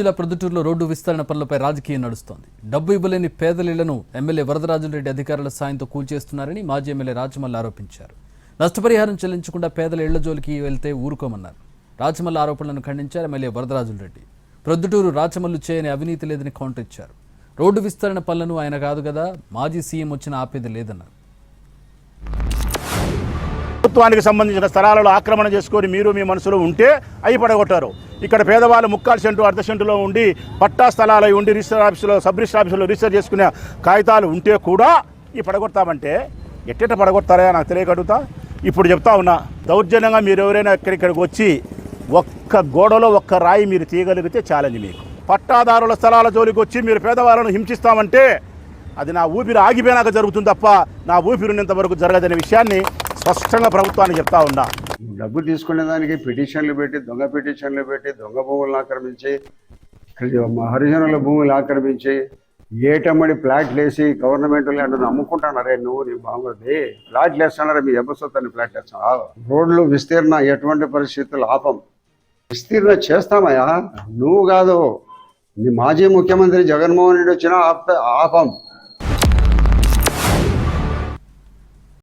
జిల్లా ప్రొద్దుటూరులో రోడ్డు విస్తరణ పనులపై రాజకీయం నడుస్తోంది. డబ్బు ఇవ్వలేని పేదలిళ్లను ఎమ్మెల్యే వరదరాజులరెడ్డి అధికారుల సాయంతో కూల్చేస్తున్నారని మాజీ ఎమ్మెల్యే రాజమల్లి ఆరోపించారు. నష్టపరిహారం చెల్లించకుండా పేదల ఇళ్ల జోలికి వెళ్తే ఊరుకోమన్నారు. రాజమల్లి ఆరోపణలను ఖండించారు ఎమ్మెల్యే వరదరాజులరెడ్డి. ప్రొద్దుటూరు రాచమల్లు చేయని అవినీతి లేదని కౌంటర్ ఇచ్చారు. రోడ్డు విస్తరణ పనులను ఆయన కాదు కదా, మాజీ సీఎం వచ్చిన ఆపేది లేదన్నారు. ప్రభుత్వానికి సంబంధించిన స్థలాలలో ఆక్రమణ చేసుకొని మీరు మీ మనసులో ఉంటే అవి పడగొట్టారు. ఇక్కడ పేదవాళ్ళు 3/4 సెంటు అర్ధ సెంటులో ఉండి పట్టా స్థలాలు ఉండి రిజిస్టర్ ఆఫీసులో సబ్ రిజిస్టర్ ఆఫీసులో రిజిస్టర్ చేసుకునే కాగితాలు ఉంటే కూడా ఈ పడగొడతామంటే ఎట్టెట పడగొడతారా నాకు తెలియకడుగుతా. ఇప్పుడు చెప్తా ఉన్నా, దౌర్జన్యంగా మీరు ఎవరైనా ఇక్కడికి వచ్చి ఒక్క గోడలో ఒక్క రాయి మీరు తీయగలిగితే ఛాలెంజ్ మీకు. పట్టాదారుల స్థలాల జోలికి వచ్చి మీరు పేదవాళ్ళను హింసిస్తామంటే అది నా ఊపిరి ఆగిపోయినాక జరుగుతుంది తప్ప నా ఊపిరి ఉన్నంత వరకు జరగదనే విషయాన్ని స్పష్టంగా ప్రభుత్వానికి చెప్తా ఉన్నా. డబ్బు తీసుకునే దానికి పిటిషన్లు పెట్టి దొంగ భూములను ఆక్రమించి హరిజనుల భూములు ఆక్రమించి ఏటమ్మడి ప్లాట్లు వేసి గవర్నమెంట్ ల్యాండ్ అమ్ముకుంటున్నారే నువ్వు నీ బాగుంది. ప్లాట్లు వేస్తున్నారా మీ ఎబ్బసొత్తని ప్లాట్లు వేస్తున్నావు. రోడ్లు విస్తీర్ణ ఎటువంటి పరిస్థితులు ఆపం. విస్తీర్ణ చేస్తామయ్యా, నువ్వు కాదు నీ మాజీ ముఖ్యమంత్రి జగన్మోహన్ రెడ్డి వచ్చినా ఆపం.